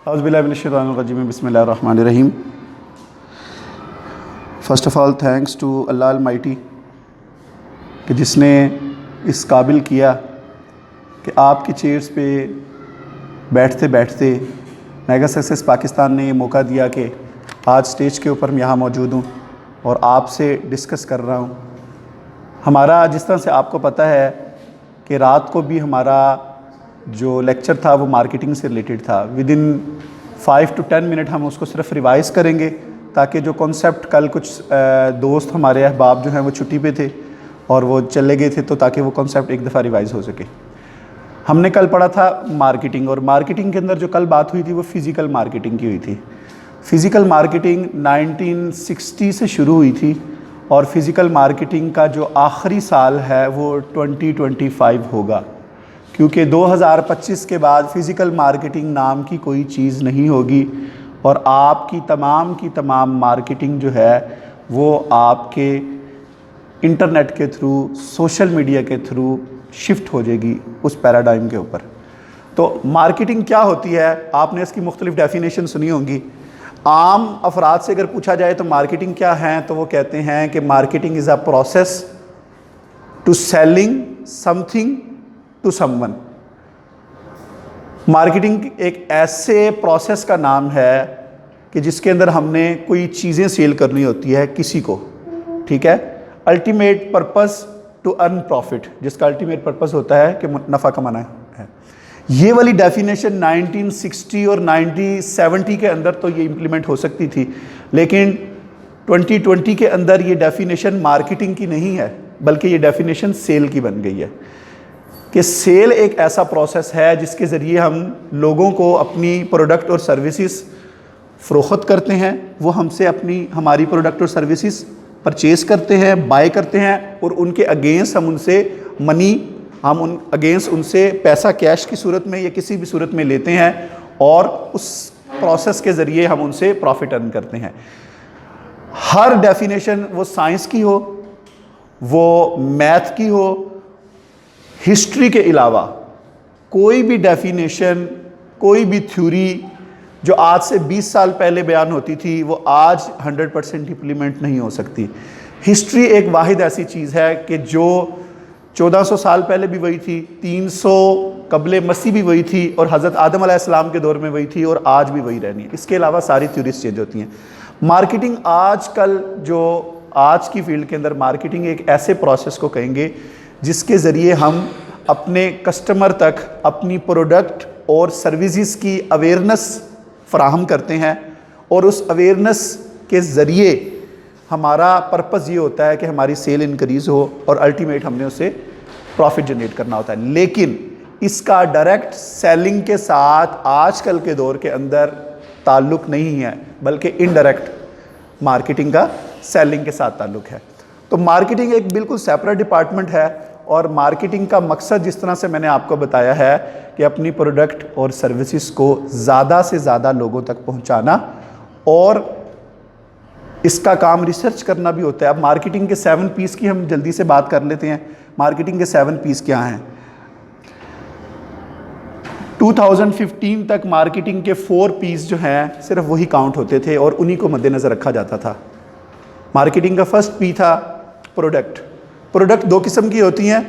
औज़ुबिल्लाहि बिस्मिल्लाहिर्रहमानिर्रहीम। First of all thanks to Allah almighty कि जिसने इस काबिल किया कि आपकी चेयर्स पे बैठते बैठते मेगा सक्सेस पाकिस्तान ने ये मौका दिया कि आज स्टेज के ऊपर मैं यहाँ मौजूद हूँ और आपसे डिस्कस कर रहा हूँ। हमारा जिस तरह से आपको पता है कि रात को भी हमारा जो लेक्चर था वो मार्केटिंग से रिलेटेड था। विद इन 5 to 10 मिनट हम उसको सिर्फ रिवाइज़ करेंगे ताकि जो कॉन्सेप्ट कल कुछ दोस्त हमारे अहबाब जो हैं वो छुट्टी पे थे और वो चले गए थे, तो ताकि वो कॉन्सेप्ट एक दफ़ा रिवाइज़ हो सके। हमने कल पढ़ा था मार्केटिंग, और मार्केटिंग के अंदर जो कल बात हुई थी वो फ़िज़िकल मार्केटिंग की हुई थी। फ़िज़िकल मार्केटिंग 1960 से शुरू हुई थी और फ़िज़िकल मार्केटिंग का जो आखिरी साल है वो 2025 होगा, क्योंकि 2025 के बाद फ़िज़िकल मार्केटिंग नाम की कोई चीज़ नहीं होगी और आपकी तमाम मार्केटिंग जो है वो आपके इंटरनेट के थ्रू, सोशल मीडिया के थ्रू शिफ्ट हो जाएगी उस पैराडाइम के ऊपर। तो मार्केटिंग क्या होती है, आपने इसकी मुख्तलिफ़ डेफिनेशन सुनी होंगी। आम अफराद से अगर पूछा जाए तो मार्केटिंग क्या है, तो वो कहते हैं कि marketing is a process to selling something to someone. Marketing एक ऐसे प्रोसेस का नाम है कि जिसके अंदर हमने कोई चीज़ें सेल करनी होती है किसी को, ठीक है। Ultimate purpose to earn profit, जिसका अल्टीमेट पर्पस होता है कि नफ़ा कमाना है। ये वाली डेफिनेशन 1960 और 1970 के अंदर तो ये इम्प्लीमेंट हो सकती थी, लेकिन 2020 के अंदर ये डेफिनेशन मार्केटिंग की नहीं है बल्कि ये डेफिनेशन सेल की बन गई है कि सेल एक ऐसा प्रोसेस है जिसके ज़रिए हम लोगों को अपनी प्रोडक्ट और सर्विसेज फ़रोख्त करते हैं, वो हमसे हमारी प्रोडक्ट और सर्विसेज परचेज़ करते हैं, बाय करते हैं, और उनके अगेंस्ट हम उनसे उनसे पैसा कैश की सूरत में या किसी भी सूरत में लेते हैं और उस प्रोसेस के ज़रिए हम उनसे प्रॉफिट अर्न करते हैं। हर डेफिनेशन, वो साइंस की हो, वो मैथ की हो, हिस्ट्री के अलावा कोई भी डेफिनेशन, कोई भी थ्योरी जो आज से 20 साल पहले बयान होती थी वो आज 100% इम्प्लीमेंट नहीं हो सकती। हिस्ट्री एक वाहिद ऐसी चीज़ है कि जो 1400 साल पहले भी वही थी, 300 कबले मसीह भी वही थी और हज़रत आदम अलैहिस्सलाम के दौर में वही थी और आज भी वही रहनी है। इसके अलावा सारी थ्योरीज चेंज होती हैं। मार्केटिंग आजकल जो आज की फील्ड के अंदर मार्केटिंग एक ऐसे प्रोसेस को कहेंगे जिसके ज़रिए हम अपने कस्टमर तक अपनी प्रोडक्ट और सर्विसेज की अवेयरनेस फ़राहम करते हैं, और उस अवेयरनेस के ज़रिए हमारा पर्पज़ ये होता है कि हमारी सेल इंक्रीज़ हो और अल्टीमेट हमने उसे प्रॉफिट जनरेट करना होता है। लेकिन इसका डायरेक्ट सेलिंग के साथ आजकल के दौर के अंदर ताल्लुक़ नहीं है, बल्कि इनडायरेक्ट मार्केटिंग का सेलिंग के साथ ताल्लुक़ है। तो मार्केटिंग एक बिल्कुल सेपरेट डिपार्टमेंट है और मार्केटिंग का मकसद जिस तरह से मैंने आपको बताया है कि अपनी प्रोडक्ट और सर्विसेज को ज़्यादा से ज़्यादा लोगों तक पहुंचाना, और इसका काम रिसर्च करना भी होता है। अब मार्केटिंग के 7 P's की हम जल्दी से बात कर लेते हैं। मार्केटिंग के 7 P's क्या हैं? 2015 तक मार्केटिंग के 4 P's जो हैं सिर्फ वही काउंट होते थे और उन्हीं को मद्देनज़र रखा जाता था। मार्केटिंग का फर्स्ट P था प्रोडक्ट। प्रोडक्ट 2 किस्म की होती हैं,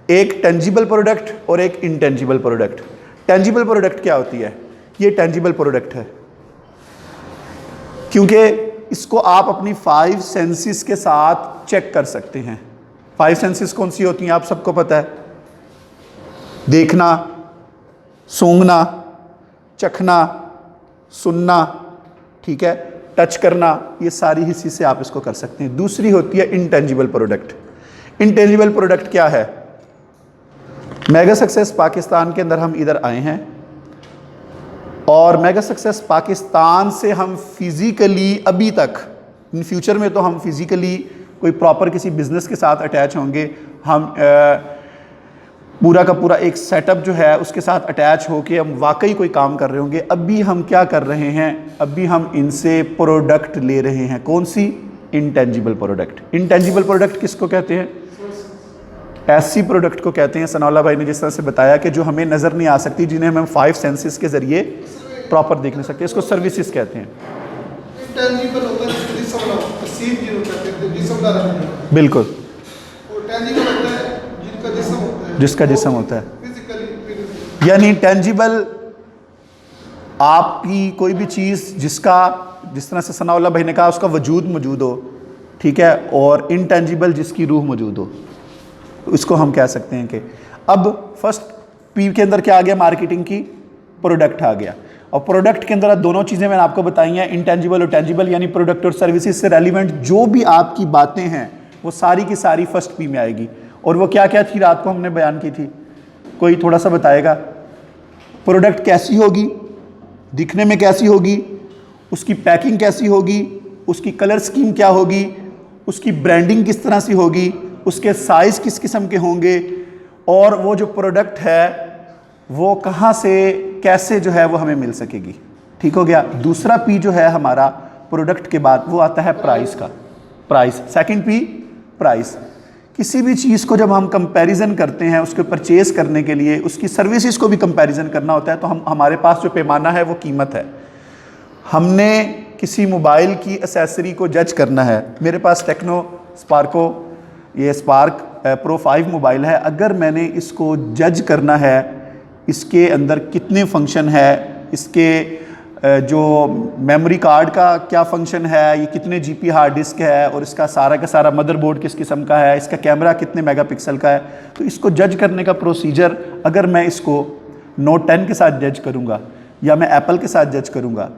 एक टेंजिबल प्रोडक्ट और एक इनटेंजिबल प्रोडक्ट। टेंजिबल प्रोडक्ट क्या होती है? ये टेंजिबल प्रोडक्ट है क्योंकि इसको आप अपनी 5 सेंसेस के साथ चेक कर सकते हैं। 5 सेंसेस कौन सी होती हैं? आप सबको पता है, देखना, सूंघना, चखना, सुनना, ठीक है, टच करना, ये सारी हिस्से से आप इसको कर सकते हैं। दूसरी होती है इनटेंजिबल प्रोडक्ट। इनटेंजिबल प्रोडक्ट क्या है? मेगा सक्सेस पाकिस्तान के अंदर हम इधर आए हैं और मेगा सक्सेस पाकिस्तान से हम फिज़िकली अभी तक, इन फ्यूचर में तो हम फिज़िकली कोई प्रॉपर किसी बिज़नेस के साथ अटैच होंगे, हम पूरा का पूरा एक सेटअप जो है उसके साथ अटैच होके हम वाकई कोई काम कर रहे होंगे। अभी हम क्या कर रहे हैं? अभी हम इनसे प्रोडक्ट ले रहे हैं। कौन सी? Intangible product. इनटेंजिबल प्रोडक्ट किसको कहते हैं? ऐसी प्रोडक्ट को कहते हैं, सनाउल्लाह भाई ने जिस तरह से बताया, कि जो हमें नज़र नहीं आ सकती, जिन्हें हम 5 सेंसेस के ज़रिए प्रॉपर देख नहीं सकते, इसको सर्विसेज कहते हैं। इंटेंजिबल होता है जिसको जिस्म ना हो, तस्सीर जी कहते हैं, जिस्म का रंग। बिल्कुल। और टेंजिबल होता है जिनका जिस्म होता है, जिसका जिस्म होता है, फिजिकली। यानी टेंजिबल आपकी कोई भी चीज़ जिसका, जिस तरह से सनाउल्लाह भाई ने कहा, उसका वजूद मौजूद हो, ठीक है, और इनटेंजिबल जिसकी रूह मौजूद हो, तो इसको हम कह सकते हैं कि अब फर्स्ट पी के अंदर क्या आ गया, मार्केटिंग की, प्रोडक्ट आ गया। और प्रोडक्ट के अंदर दोनों चीज़ें मैंने आपको बताई हैं, इंटेंजिबल और टेंजिबल, यानी प्रोडक्ट और सर्विसेज से रेलिवेंट जो भी आपकी बातें हैं वो सारी की सारी फर्स्ट पी में आएगी। और वो क्या क्या थी, रात को हमने बयान की थी, कोई थोड़ा सा बताएगा? प्रोडक्ट कैसी होगी, दिखने में कैसी होगी, उसकी पैकिंग कैसी होगी, उसकी कलर स्कीम क्या होगी, उसकी ब्रांडिंग किस तरह से होगी, उसके साइज़ किस किस्म के होंगे, और वो जो प्रोडक्ट है वो कहाँ से कैसे जो है वो हमें मिल सकेगी। ठीक हो गया। दूसरा पी जो है हमारा प्रोडक्ट के बाद वो आता है प्राइस का, प्राइस। Second P price. किसी भी चीज़ को जब हम कंपैरिजन करते हैं उसके परचेज करने के लिए, उसकी सर्विसेज को भी कंपैरिजन करना होता है, तो हमारे पास जो पैमाना है वो कीमत है। हमने किसी मोबाइल की एसेसरी को जज करना है, मेरे पास टेक्नो स्पार्को, ये स्पार्क प्रो 5 मोबाइल है, अगर मैंने इसको जज करना है इसके अंदर कितने फंक्शन है, इसके जो मेमोरी कार्ड का क्या फंक्शन है, ये कितने जीबी हार्ड डिस्क है, और इसका सारा का सारा मदरबोर्ड किस किस्म का है, इसका कैमरा कितने मेगापिक्सल का है, तो इसको जज करने का प्रोसीजर अगर मैं इसको नोट 10 के साथ जज करूँगा या मैं एप्पल के साथ जज करूँगा,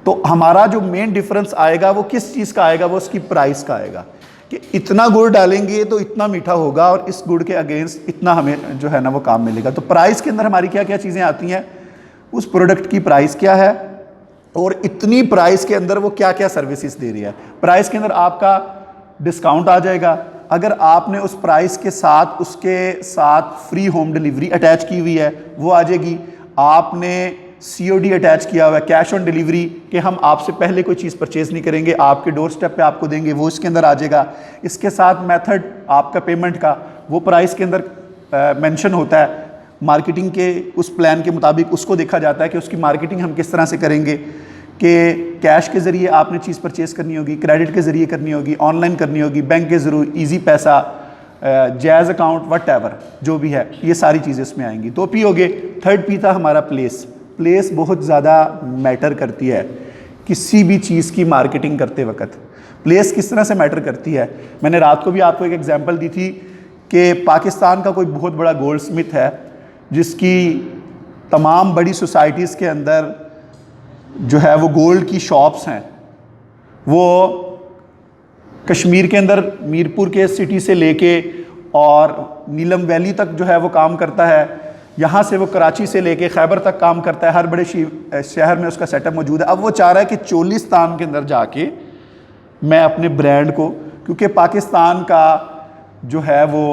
तो हमारा जो मेन डिफरेंस आएगा वो किस चीज़ का आएगा, वो उसकी प्राइस का आएगा कि इतना गुड़ डालेंगे तो इतना मीठा होगा और इस गुड़ के अगेंस्ट इतना हमें जो है ना वो काम मिलेगा। तो प्राइस के अंदर हमारी क्या क्या चीज़ें आती हैं, उस प्रोडक्ट की प्राइस क्या है और इतनी प्राइस के अंदर वो क्या क्या सर्विसेज दे रही है। प्राइस के अंदर आपका डिस्काउंट आ जाएगा, अगर आपने उस प्राइस के साथ उसके साथ फ्री होम डिलीवरी अटैच की हुई है वो आ जाएगी, आपने COD अटैच किया हुआ है, कैश ऑन डिलीवरी, कि हम आपसे पहले कोई चीज़ परचेज़ नहीं करेंगे, आपके डोर स्टेप पे आपको देंगे, वो इसके अंदर आ जाएगा। इसके साथ मेथड आपका पेमेंट का वो प्राइस के अंदर मेंशन होता है। मार्केटिंग के उस प्लान के मुताबिक उसको देखा जाता है कि उसकी मार्केटिंग हम किस तरह से करेंगे, कि कैश के ज़रिए आपने चीज़ परचेज़ करनी होगी, क्रेडिट के ज़रिए करनी होगी, ऑनलाइन करनी होगी, बैंक के ज़रूर, ईजी पैसा, जैज़ अकाउंट, वट एवर जो भी है, ये सारी चीज़ें इसमें आएंगी। 2 पी हो गए। थर्ड पी था हमारा प्लेस। प्लेस बहुत ज़्यादा मैटर करती है किसी भी चीज़ की मार्केटिंग करते वक्त। प्लेस किस तरह से मैटर करती है, मैंने रात को भी आपको एक एग्जांपल दी थी कि पाकिस्तान का कोई बहुत बड़ा गोल्ड स्मिथ है जिसकी तमाम बड़ी सोसाइटीज़ के अंदर जो है वो गोल्ड की शॉप्स हैं। वो कश्मीर के अंदर मीरपुर के सिटी से लेके और नीलम वैली तक जो है वो काम करता है, यहाँ से वो कराची से लेके खैबर तक काम करता है, हर बड़े शहर में उसका सेटअप मौजूद है। अब वो चाह रहा है कि चोलिस्तान के अंदर जाके मैं अपने ब्रांड को, क्योंकि पाकिस्तान का जो है वो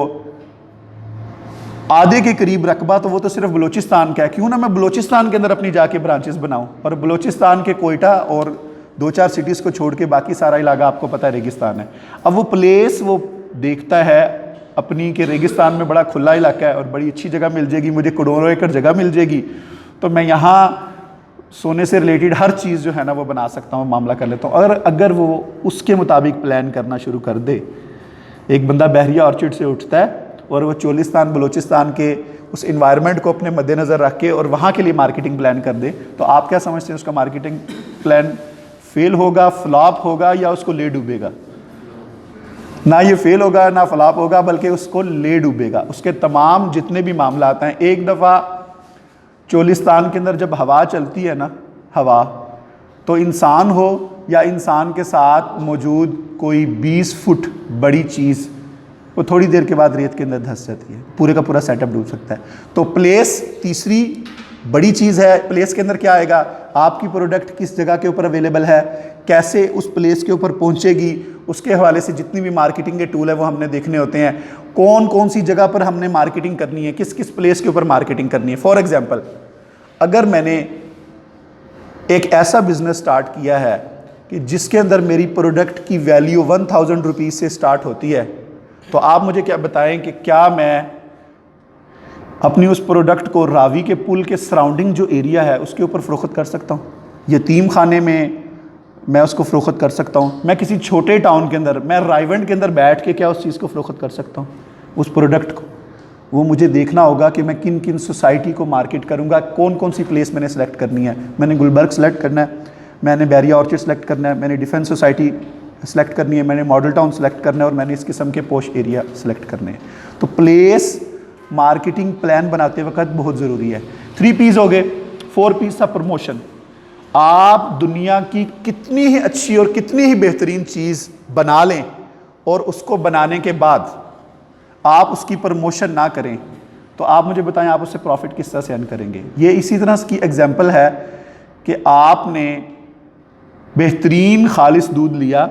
आधे के करीब रकबा तो वो तो सिर्फ बलूचिस्तान का है, क्यों ना मैं बलूचिस्तान के अंदर अपनी जाके ब्रांचेस बनाऊं, और बलूचिस्तान के कोयटा और 2-4 सिटीज़ को छोड़ के बाकी सारा इलाका आपको पता है रेगिस्तान है। अब वो प्लेस वो देखता है अपनी के रेगिस्तान में बड़ा खुला इलाका है और बड़ी अच्छी जगह मिल जाएगी, मुझे करोड़ों एकड़ जगह मिल जाएगी, तो मैं यहाँ सोने से रिलेटेड हर चीज़ जो है ना वो बना सकता हूँ, मामला कर लेता हूँ। अगर वो उसके मुताबिक प्लान करना शुरू कर दे, एक बंदा बहरिया ऑर्चिड से उठता है और वो चोलिस्तान बलूचिस्तान के उस इन्वायरमेंट को अपने मद्देनज़र रख के और वहाँ के लिए मार्केटिंग प्लान कर दे, तो आप क्या समझते हैं उसका मार्केटिंग प्लान फेल होगा, फ्लॉप होगा या उसको ले डूबेगा? ना ये फेल होगा ना फ्लॉप होगा, बल्कि उसको ले डूबेगा। उसके तमाम जितने भी मामला आते हैं, एक दफ़ा चोलिस्तान के अंदर जब हवा चलती है ना, हवा, तो इंसान हो या इंसान के साथ मौजूद कोई 20 फुट बड़ी चीज़, वो थोड़ी देर के बाद रेत के अंदर धंस जाती है, पूरे का पूरा सेटअप डूब सकता है। तो प्लेस तीसरी बड़ी चीज़ है। प्लेस के अंदर क्या आएगा, आपकी प्रोडक्ट किस जगह के ऊपर अवेलेबल है, कैसे उस प्लेस के ऊपर पहुंचेगी, उसके हवाले से जितनी भी मार्केटिंग के टूल है वो हमने देखने होते हैं। कौन कौन सी जगह पर हमने मार्केटिंग करनी है, किस किस प्लेस के ऊपर मार्केटिंग करनी है। फॉर एग्जांपल, अगर मैंने एक ऐसा बिजनेस स्टार्ट किया है कि जिसके अंदर मेरी प्रोडक्ट की वैल्यू 1000 रुपीज़ से स्टार्ट होती है, तो आप मुझे क्या बताएं कि क्या मैं अपनी उस प्रोडक्ट को रावी के पुल के सराउंडिंग जो एरिया है उसके ऊपर फ़रोख्त कर सकता हूँ। यतीम खाने में मैं उसको फ़रोख्त कर सकता हूँ। मैं किसी छोटे टाउन के अंदर, मैं रायवंड के अंदर बैठ के क्या उस चीज़ को फ़रोख्त कर सकता हूँ, उस प्रोडक्ट को। वो मुझे देखना होगा कि मैं किन किन सोसाइटी को मार्केट करूँगा, कौन कौन सी प्लेस मैंने सेलेक्ट करनी है। मैंने गुलबर्ग सेलेक्ट करना है, मैंने बैरिया ऑर्चिड सेलेक्ट करना है, मैंने डिफेंस सोसाइटी सेलेक्ट करनी है, मैंने मॉडल टाउन सेलेक्ट करना है और मैंने इस किस्म के पोश एरिया सेलेक्ट करने हैं। तो प्लेस मार्केटिंग प्लान बनाते वक्त बहुत ज़रूरी है। 3 P's हो गए। 4 P's था प्रमोशन। आप दुनिया की कितनी ही अच्छी और कितनी ही बेहतरीन चीज़ बना लें और उसको बनाने के बाद आप उसकी प्रमोशन ना करें तो आप मुझे बताएं आप उससे प्रॉफिट किस तरह से अर्न करेंगे। ये इसी तरह की एग्जांपल है कि आपने बेहतरीन खालिस दूध लिया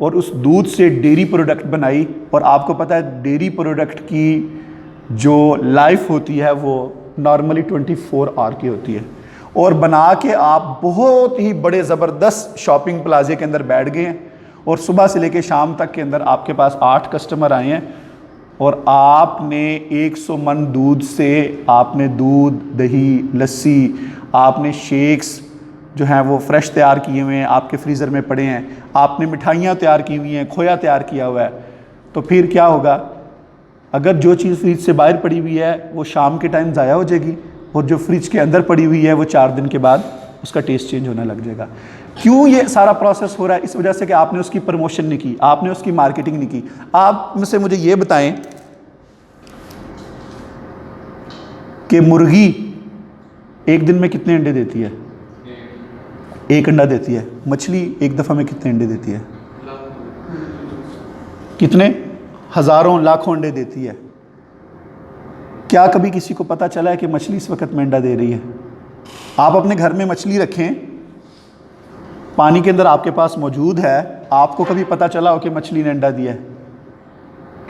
और उस दूध से डेयरी प्रोडक्ट बनाई, और आपको पता है डेयरी प्रोडक्ट की जो लाइफ होती है वो नॉर्मली 24 आवर की होती है, और बना के आप बहुत ही बड़े ज़बरदस्त शॉपिंग प्लाजे के अंदर बैठ गए हैं और सुबह से लेकर शाम तक के अंदर आपके पास 8 कस्टमर आए हैं और आपने 100 मन दूध से आपने दूध, दही, लस्सी, आपने शेक्स जो हैं वो फ्रेश तैयार किए हुए हैं, आपके फ्रीज़र में पड़े हैं, आपने मिठाइयाँ तैयार की हुई हैं, खोया तैयार किया हुआ है। तो फिर क्या होगा, अगर जो चीज़ फ्रिज से बाहर पड़ी हुई है वो शाम के टाइम ज़ाया हो जाएगी और जो फ्रिज के अंदर पड़ी हुई है वो 4 दिन के बाद उसका टेस्ट चेंज होने लग जाएगा। क्यों ये सारा प्रोसेस हो रहा है? इस वजह से कि आपने उसकी प्रमोशन नहीं की, आपने उसकी मार्केटिंग नहीं की। आप में से मुझे ये बताएं कि मुर्गी एक दिन में कितने अंडे देती है? 1 अंडा देती है। मछली एक दफ़ा में कितने अंडे देती है? कितने? हज़ारों लाखों अंडे देती है। क्या कभी किसी को पता चला है कि मछली इस वक्त में अंडा दे रही है? आप अपने घर में मछली रखें, पानी के अंदर आपके पास मौजूद है, आपको कभी पता चला हो कि मछली ने अंडा दिया है?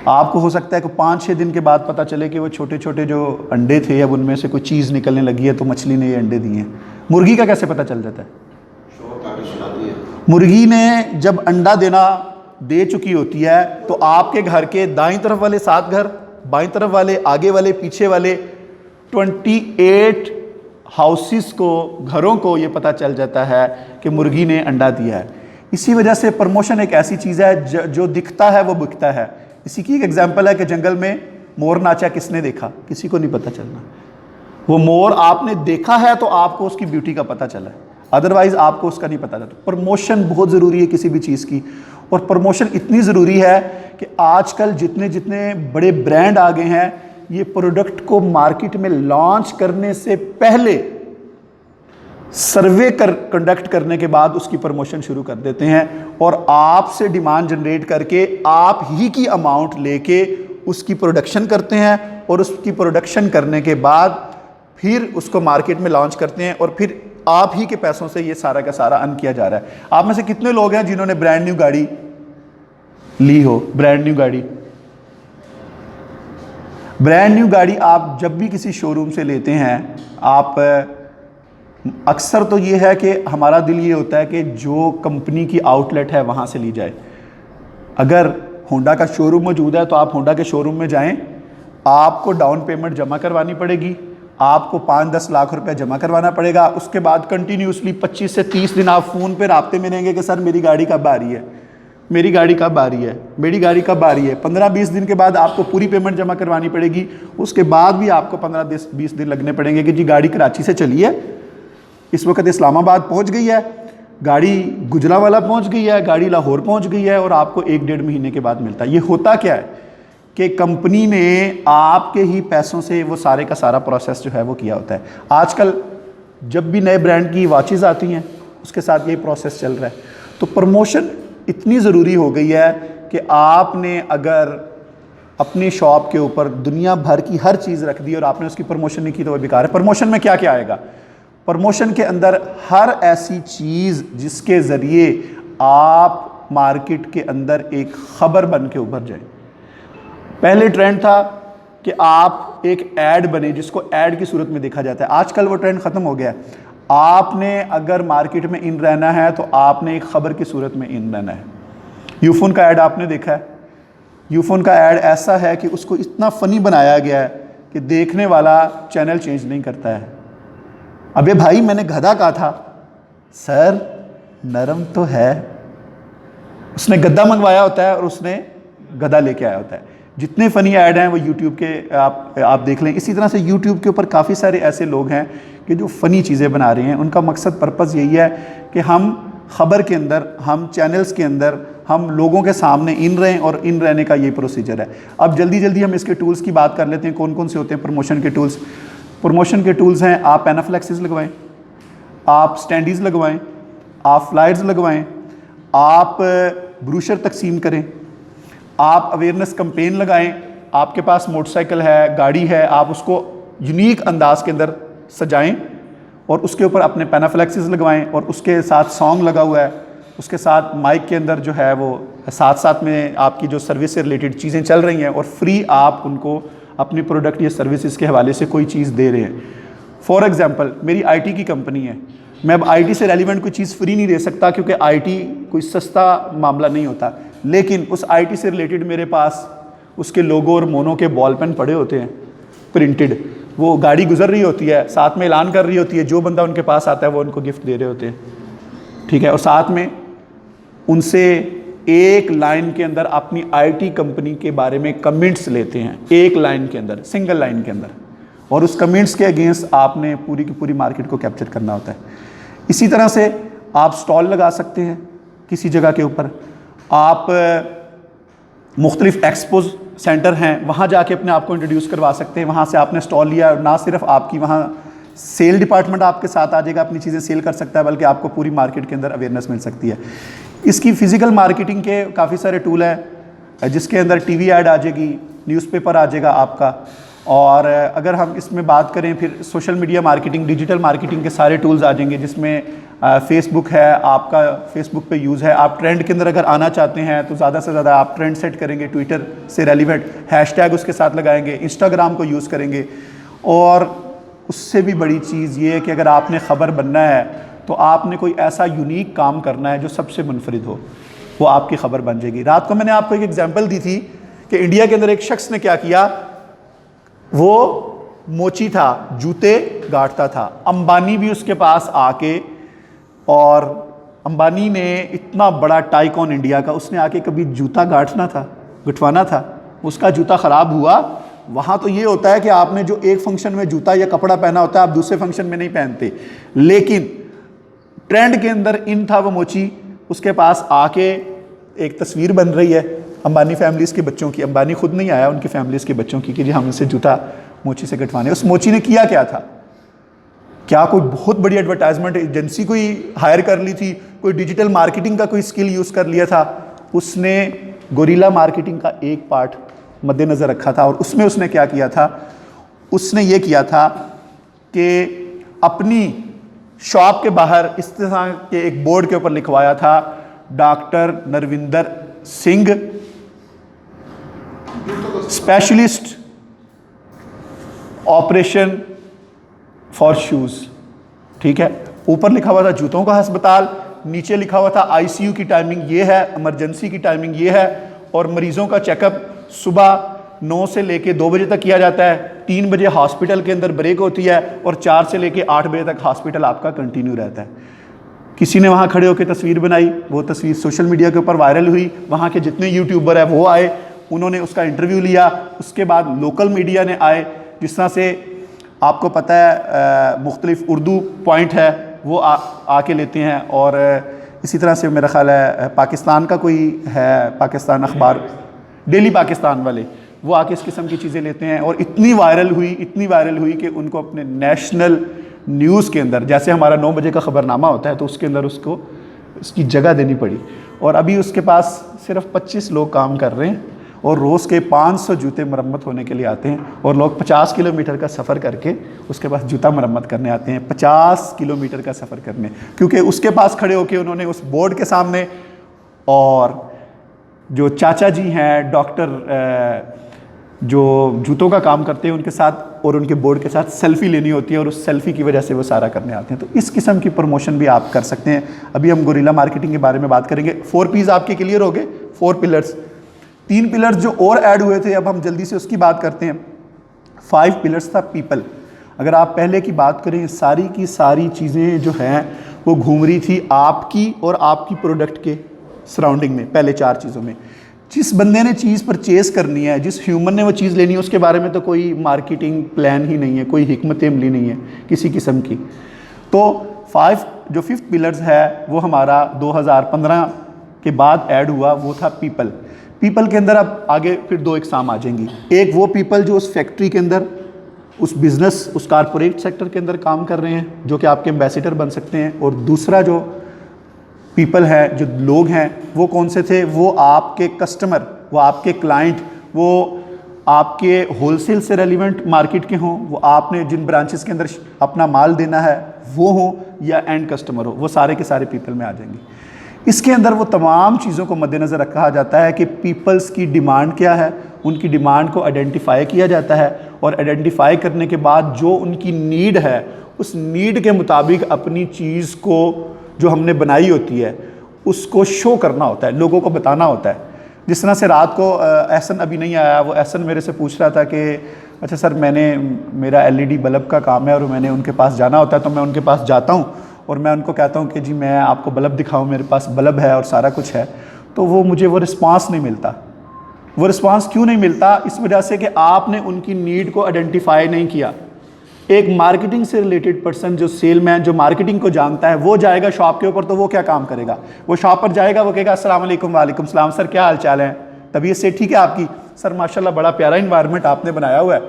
आपको हो सकता है कि 5-6 दिन के बाद पता चले कि वो छोटे छोटे जो अंडे थे अब उनमें से कोई चीज़ निकलने लगी है तो मछली ने ये अंडे दिए हैं। मुर्गी का कैसे पता चल जाता है? मुर्गी ने जब अंडा देना दे चुकी होती है तो आपके घर के दाईं तरफ वाले 7 घर, बाईं तरफ वाले, आगे वाले, पीछे वाले 28 हाउसेस को, घरों को ये पता चल जाता है कि मुर्गी ने अंडा दिया है। इसी वजह से प्रमोशन एक ऐसी चीज़ है जो दिखता है वो बिकता है। इसी की एक एग्जांपल है कि जंगल में मोर नाचा, किसने देखा? किसी को नहीं पता चलना। वो मोर आपने देखा है तो आपको उसकी ब्यूटी का पता चला है, अदरवाइज आपको उसका नहीं पता चलता। प्रमोशन बहुत ज़रूरी है किसी भी चीज़ की, और प्रमोशन इतनी ज़रूरी है कि आजकल जितने जितने बड़े ब्रांड आ गए हैं ये प्रोडक्ट को मार्केट में लॉन्च करने से पहले सर्वे कंडक्ट करने के बाद उसकी प्रमोशन शुरू कर देते हैं और आपसे डिमांड जनरेट करके आप ही की अमाउंट लेके उसकी प्रोडक्शन करते हैं और उसकी प्रोडक्शन करने के बाद फिर उसको मार्केट में लॉन्च करते हैं और फिर आप ही के पैसों से ये सारा का सारा अर्न किया जा रहा है। आप में से कितने लोग हैं जिन्होंने ब्रांड न्यू गाड़ी ली हो? ब्रांड न्यू गाड़ी, ब्रांड न्यू गाड़ी आप जब भी किसी शोरूम से लेते हैं, आप अक्सर तो ये है कि हमारा दिल ये होता है कि जो कंपनी की आउटलेट है वहाँ से ली जाए। अगर होंडा का शोरूम मौजूद है तो आप होंडा के शोरूम में जाएं, आपको डाउन पेमेंट जमा करवानी पड़ेगी, आपको 5-10 लाख रुपए जमा करवाना पड़ेगा। उसके बाद कंटिन्यूसली 25 से 30 दिन आप फ़ोन पे राब्ते में रहेंगे कि सर मेरी गाड़ी कब आ रही है, मेरी गाड़ी कब आ रही है, मेरी गाड़ी कब आ रही है। 15-20 दिन के बाद आपको पूरी पेमेंट जमा करवानी पड़ेगी। उसके बाद भी आपको 15-20 दिन लगने पड़ेंगे कि जी गाड़ी कराची से चली है, इस वक्त इस्लामाबाद पहुंच गई है, गाड़ी गुजरावाला पहुंच गई है, गाड़ी लाहौर पहुंच गई है, और आपको 1-1.5 महीने के बाद मिलता है। ये होता क्या है कि कंपनी ने आपके ही पैसों से वो सारे का सारा प्रोसेस जो है वो किया होता है। आजकल जब भी नए ब्रांड की वॉचेज़ आती हैं उसके साथ ये प्रोसेस चल रहा है। तो प्रमोशन इतनी ज़रूरी हो गई है कि आपने अगर अपनी शॉप के ऊपर दुनिया भर की हर चीज़ रख दी और आपने उसकी प्रमोशन नहीं की तो वो बेकार है। प्रमोशन में क्या क्या आएगा? प्रमोशन के अंदर हर ऐसी चीज़ जिसके ज़रिए आप मार्केट के अंदर एक ख़बर बन के उभर जाए। पहले ट्रेंड था कि आप एक ऐड बने जिसको ऐड की सूरत में देखा जाता है। आजकल वो ट्रेंड ख़त्म हो गया है। आपने अगर मार्केट में इन रहना है तो आपने एक ख़बर की सूरत में इन रहना है। यूफोन का ऐड आपने देखा है। यूफोन का ऐड ऐसा है कि उसको इतना फ़नी बनाया गया है कि देखने वाला चैनल चेंज नहीं करता है। अबे भाई मैंने गधा कहा था, सर नरम तो है। उसने गद्दा मंगवाया होता है और उसने गधा लेके आया होता है। जितने फ़नी ऐड हैं वो यूट्यूब के आप देख लें। इसी तरह से यूट्यूब के ऊपर काफ़ी सारे ऐसे लोग हैं कि जो फ़नी चीज़ें बना रहे हैं। उनका मकसद पर्पज़ यही है कि हम ख़बर के अंदर, हम चैनल्स के अंदर, हम लोगों के सामने इन रहें, और इन रहने का ये प्रोसीजर है। अब जल्दी जल्दी हम इसके टूल्स की बात कर लेते हैं। कौन कौन से होते हैं प्रमोशन के टूल्स? प्रमोशन के टूल्स हैं, आप एनाफ्लेक्सिस लगवाएं, आप स्टैंडीज़ लगवाएं, आप फ्लायर्स लगवाएं, आप ब्रूशर तकसीम करें, आप अवेयरनेस कैंपेन लगाएं। आपके पास मोटरसाइकिल है, गाड़ी है, आप उसको यूनिक अंदाज के अंदर सजाएं और उसके ऊपर अपने पेनाफ्लेक्सिस लगवाएं, और उसके साथ सॉन्ग लगा हुआ है, उसके साथ माइक के अंदर जो है वो साथ साथ में आपकी जो सर्विस से रिलेटेड चीज़ें चल रही हैं, और फ्री आप उनको अपनी प्रोडक्ट या सर्विसेज के हवाले से कोई चीज़ दे रहे हैं। फॉर एग्जांपल मेरी आईटी की कंपनी है, मैं अब आईटी से रेलिवेंट कोई चीज़ फ्री नहीं दे सकता क्योंकि आईटी कोई सस्ता मामला नहीं होता, लेकिन उस आईटी से रिलेटेड मेरे पास उसके लोगो और मोनो के बॉल पेन पड़े होते हैं प्रिंटेड। वो गाड़ी गुजर रही होती है, साथ में ऐलान कर रही होती है, जो बंदा उनके पास आता है वो उनको गिफ्ट दे रहे होते हैं, ठीक है। और साथ में उनसे एक लाइन के अंदर अपनी आईटी कंपनी के बारे में कमेंट्स लेते हैं, एक लाइन के अंदर, सिंगल लाइन के अंदर, और उस कमेंट्स के अगेंस्ट आपने पूरी की पूरी मार्केट को कैप्चर करना होता है। इसी तरह से आप स्टॉल लगा सकते हैं किसी जगह के ऊपर, आप मुख्तलिफ एक्सपोज सेंटर हैं वहाँ जाके अपने आप को इंट्रोड्यूस करवा सकते हैं। वहाँ से आपने स्टॉल लिया, ना सिर्फ आपकी वहाँ सेल डिपार्टमेंट आपके साथ आ जाएगा, अपनी चीज़ें सेल कर सकता है, बल्कि आपको पूरी मार्केट के अंदर अवेयरनेस मिल सकती है। इसकी फ़िज़िकल मार्केटिंग के काफ़ी सारे टूल हैं, जिसके अंदर टीवी ऐड आ जाएगी, न्यूज़पेपर आ जाएगा आपका, और अगर हम इसमें बात करें फिर social media marketing, digital marketing के सारे टूल्स आ जाएंगे, जिसमें फेसबुक है, आपका फेसबुक पे यूज़ है। आप ट्रेंड के अंदर अगर आना चाहते हैं तो ज़्यादा से ज़्यादा आप ट्रेंड सेट करेंगे, ट्विटर से रेलिवेंट हैशटैग उसके साथ लगाएंगे, इंस्टाग्राम को यूज़ करेंगे। और उससे भी बड़ी चीज़ ये है कि अगर आपने ख़बर बनना है तो आपने कोई ऐसा यूनिक काम करना है जो सबसे मुनफरिद हो, वो आपकी ख़बर बन जाएगी। रात को मैंने आपको एक एग्जाम्पल दी थी कि इंडिया के अंदर एक शख्स ने क्या किया, वो मोची था, जूते गांठता था। अंबानी भी उसके पास आके, और अंबानी ने इतना बड़ा टाइकॉन इंडिया का, उसने आके कभी जूता गठवाना था, उसका जूता ख़राब हुआ। वहाँ तो ये होता है कि आपने जो एक फंक्शन में जूता या कपड़ा पहना होता है आप दूसरे फंक्शन में नहीं पहनते, लेकिन ट्रेंड के अंदर इन था वो मोची। उसके पास आके एक तस्वीर बन रही है अंबानी फैमिलीज़ के बच्चों की, अंबानी खुद नहीं आया, उनकी फैमिलीज़ के बच्चों की, कि जी हम इनसे जूता मोची से कटवाने। उस मोची ने किया क्या था, क्या कोई बहुत बड़ी एडवर्टाइजमेंट एजेंसी कोई हायर कर ली थी, कोई डिजिटल मार्केटिंग का कोई स्किल यूज़ कर लिया था? उसने गोरिल्ला मार्केटिंग का एक पार्ट मद्देनज़र रखा था, और उसमें उसने क्या किया था, उसने ये किया था कि अपनी शॉप के बाहर इस तरह के एक बोर्ड के ऊपर लिखवाया था, doctor Narvinder Singh, specialist operation for shoes, ठीक है। ऊपर लिखा हुआ था जूतों का अस्पताल, नीचे लिखा हुआ था आईसीयू की टाइमिंग ये है, इमरजेंसी की टाइमिंग ये है, और मरीज़ों का चेकअप सुबह 9 से लेके 2 बजे तक किया जाता है, 3 बजे हॉस्पिटल के अंदर ब्रेक होती है, और 4 से लेके 8 बजे तक हॉस्पिटल आपका कंटिन्यू रहता है। किसी ने वहाँ खड़े होकर तस्वीर बनाई, वो तस्वीर सोशल मीडिया के ऊपर वायरल हुई, वहाँ के जितने यूट्यूबर हैं वो आए, उन्होंने उसका इंटरव्यू लिया। उसके बाद लोकल मीडिया ने आए, जिस तरह से आपको पता है मुख्तलिफ उर्दू पॉइंट है वो आके लेते हैं, और इसी तरह से मेरा ख़्याल है पाकिस्तान का कोई है, पाकिस्तान अखबार, डेली पाकिस्तान वाले, वो आके इस किस्म की चीज़ें लेते हैं। और इतनी वायरल हुई कि उनको अपने नेशनल न्यूज़ के अंदर, जैसे हमारा 9 बजे का ख़बरनामा होता है, तो उसके अंदर उसको उसकी जगह देनी पड़ी। और अभी उसके पास सिर्फ 25 लोग काम कर रहे हैं, और रोज़ के 500 जूते मरम्मत होने के लिए आते हैं, और लोग 50 किलोमीटर का सफ़र करके उसके पास जूता मरम्मत करने आते हैं, 50 किलोमीटर का सफ़र करने, क्योंकि उसके पास खड़े होकर उन्होंने उस बोर्ड के सामने, और जो चाचा जी हैं डॉक्टर जो जूतों का काम करते हैं उनके साथ और उनके बोर्ड के साथ सेल्फ़ी लेनी होती है, और उस सेल्फ़ी की वजह से वो सारा करने आते हैं। तो इस किस्म की प्रमोशन भी आप कर सकते हैं। अभी हम गोरिल्ला मार्केटिंग के बारे में बात करेंगे। 4 P's आपके क्लियर हो गए, 4 पिलर्स। 3 पिलर्स जो और ऐड हुए थे, अब हम जल्दी से उसकी बात करते हैं। 5 पिलर्स था पीपल। अगर आप पहले की बात करें, सारी की सारी चीज़ें जो हैं वो घूम रही थी आपकी और आपकी प्रोडक्ट के सराउंडिंग में। पहले 4 चीज़ों में जिस बंदे ने चीज़ परचेज़ करनी है, जिस ह्यूमन ने वो चीज़ लेनी है, उसके बारे में तो कोई मार्केटिंग प्लान ही नहीं है, कोई हिकमत अमली नहीं है किसी किस्म की। तो 5th पिलर्स है वो हमारा 2015 के बाद ऐड हुआ, वो था पीपल। पीपल के अंदर अब आगे फिर 2 इकसाम आ जाएंगी। एक वो पीपल जो उस फैक्ट्री के अंदर, उस बिज़नेस, उस कारपोरेट सेक्टर के अंदर काम कर रहे हैं, जो कि आपके एम्बेसडर बन सकते हैं। और दूसरा जो पीपल है, जो लोग हैं, वो कौन से थे? वो आपके कस्टमर, वो आपके क्लाइंट, वो आपके होलसेल से रेलिवेंट मार्केट के हों, वो आपने जिन ब्रांचेस के अंदर अपना माल देना है वो हो, या एंड कस्टमर हो, वो सारे के सारे पीपल में आ जाएंगे। इसके अंदर वो तमाम चीज़ों को मद्देनज़र रखा जाता है कि पीपल्स की डिमांड क्या है, उनकी डिमांड को आइडेंटिफाई किया जाता है, और आइडेंटिफाई करने के बाद जो उनकी नीड है, उस नीड के मुताबिक अपनी चीज़ को जो हमने बनाई होती है उसको शो करना होता है, लोगों को बताना होता है। जिस तरह से रात को एहसन अभी नहीं आया, वो एहसन मेरे से पूछ रहा था कि अच्छा सर, मेरा LED बल्ब का काम है और मैंने उनके पास जाना होता है, तो मैं उनके पास जाता हूँ और मैं उनको कहता हूँ कि जी मैं आपको बल्ब दिखाऊँ, मेरे पास बल्ब है और सारा कुछ है, तो वो मुझे वो रिस्पांस नहीं मिलता। वो रिस्पांस क्यों नहीं मिलता? इस वजह से कि आपने उनकी नीड को आइडेंटिफाई नहीं किया। एक मार्केटिंग से रिलेटेड पर्सन, जो सेलमैन, जो मार्केटिंग को जानता है, वो जाएगा शॉप के ऊपर, तो वो क्या काम करेगा? वो शॉप पर जाएगा, वो कहेगा अस्सलाम वालेकुम। वालेकुम सलाम सर, क्या हाल चाल है, तबीयत से ठीक है आपकी? सर माशाल्लाह बड़ा प्यारा इन्वायरमेंट आपने बनाया हुआ है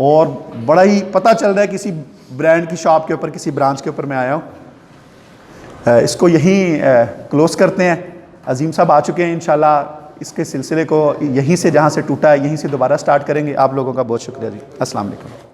और बड़ा ही पता चल रहा है किसी ब्रांड की शॉप के ऊपर, किसी ब्रांच के ऊपर मैं आया हूँ। इसको यहीं क्लोज़ करते हैं। अजीम साहब आ चुके हैं, इंशाल्लाह इसके सिलसिले को यहीं से, जहाँ से टूटा है, यहीं से दोबारा स्टार्ट करेंगे। आप लोगों का बहुत शुक्रिया जी। अस्सलाम वालेकुम।